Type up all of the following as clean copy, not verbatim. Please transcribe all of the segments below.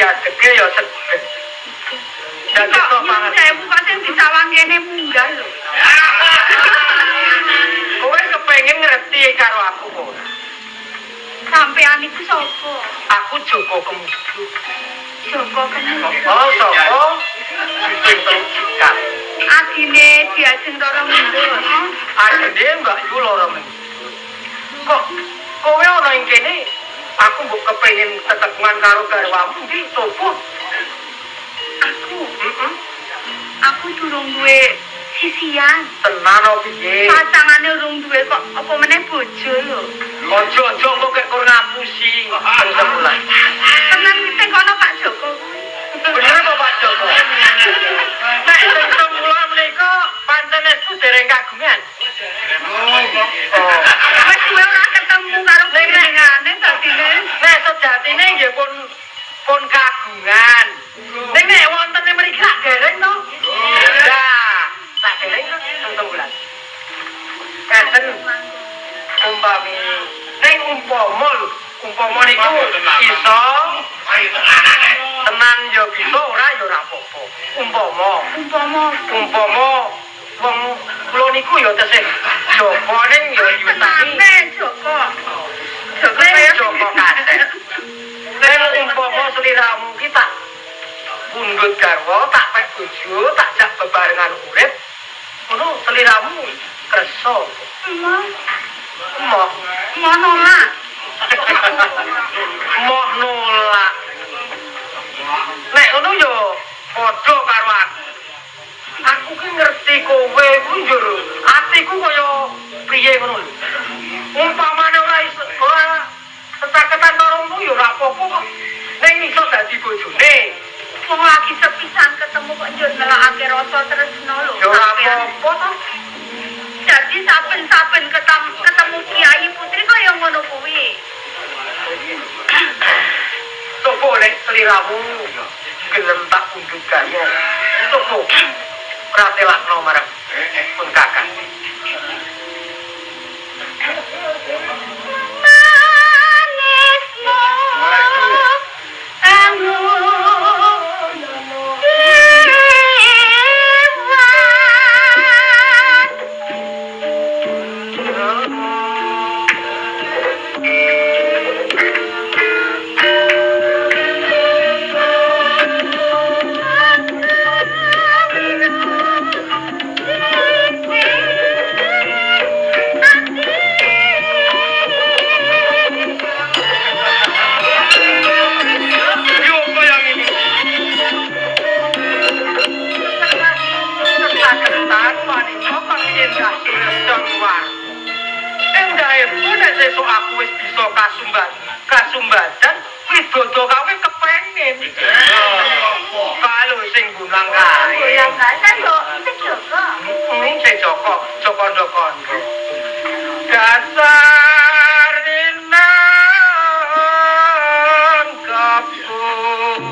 diadeke ya sedih. Jadi kok pangan. Saya buka sing disawang kene munggah lho. Kowe kepengin ngerti karo aku kok. Sampean iku sapa? Aku Joko Kemudu. Joko Kemudu. Oh, sapa? Pintu cikat. Adine diajeng Roro Mundur. Adine Mbak Yu Loro Mundur. Kok kowe ana ing kene? Aku mbok kepengin tetepungan karo garwamu iki sapa? Aku durung duwe sisian. Tenan opo piye? Pacangane urung duwe kok apa meneh bojo lho. Ojo-ojo kok kek kur ngapusi sebulan. Tenan sing kono Pak Joko. Bener apa Pak Joko? Nek sing sebulan menika pancen estu dereng kagungan. Wes suwe ora ketemu karo panjenengane dadine. Nek sejatine nggih pun kagungan. Ning nek wonten mriki lak dereng to? Lah, tak dereng teng bulan. Katen umpami ning umpama niku iso tenan ya bisa ora ya ora apa-apa. Umpama wong kula niku ya tesih Joko ning ya yutani Joko. Joko kaset. Nek umpama sliramu ki tak pundhut garwa, tak pek bojo, tak jak bebarengan urip, ngono sliramu kersa. Moh nolak. Moh nolak. Nek ngono yo padha karo aku. Aku ki ngerti kowe ku njur atiku kaya priye ngono lho. Umpamane ora iso ora setaketan karungmu ya ora apa-apa kok. Ning iso dadi bojone. Wong lagi sepisan ketemu kok njur nelakake rasa tresno lho. Ya ora apa-apa to. Jadi saben-saben ketemu Kiai Putri kok ya ngono kuwi. Sopo nek sliramu gelem tak pundhut garwa. Sopo pratelakno marang pun kakak. Sesuk aku wis bisa kasumbadan widodo kawe kepengin. Kalau sing gunang kae. Gunang kae kan yo sing Joko. Sing Joko, Joko-Joko. Dasar inang kapur.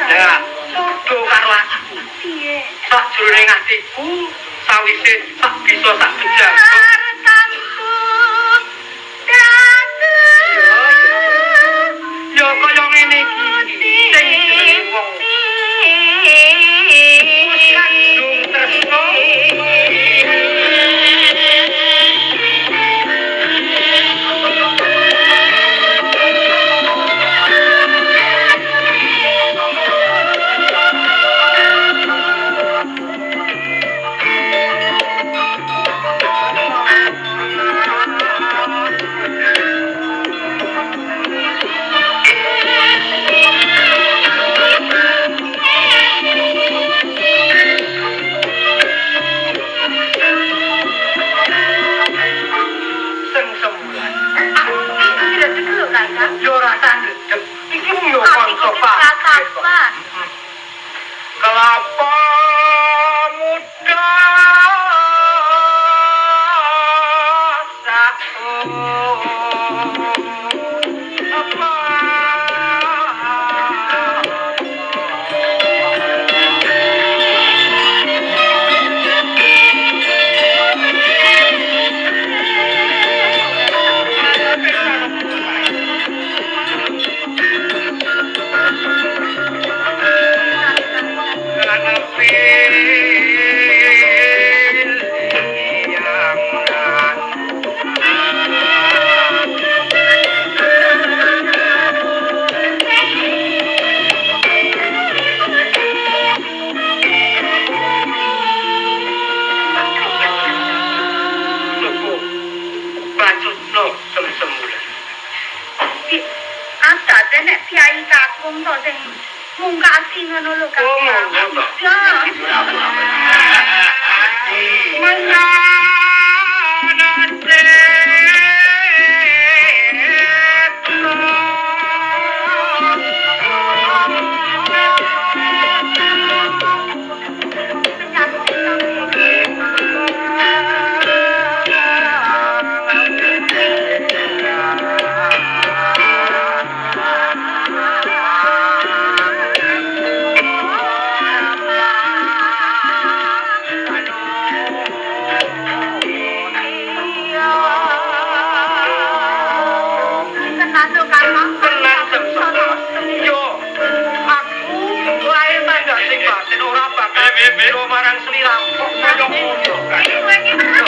Ya, podo karo aku. Piye? Sakjroning atiku sawise sak bisa sak kejar. Ya kaya ngene iki. Sing jenenge wong. Kadung tresno. Kak. Yo rasa ndedeg. Iki mung yo Atiku kanca ki Pak. ratapan. Kelapa muda satu apa Ada nek kiai kakung to sing mungkasi ngono lho Kak. Oh, ngono to. Ya. Tenan lho Kak. Tenan semsono. Yo, aku lae mandak sing batin ora bakal marang sliramu. Kok koyo ngono. Iki kowe iki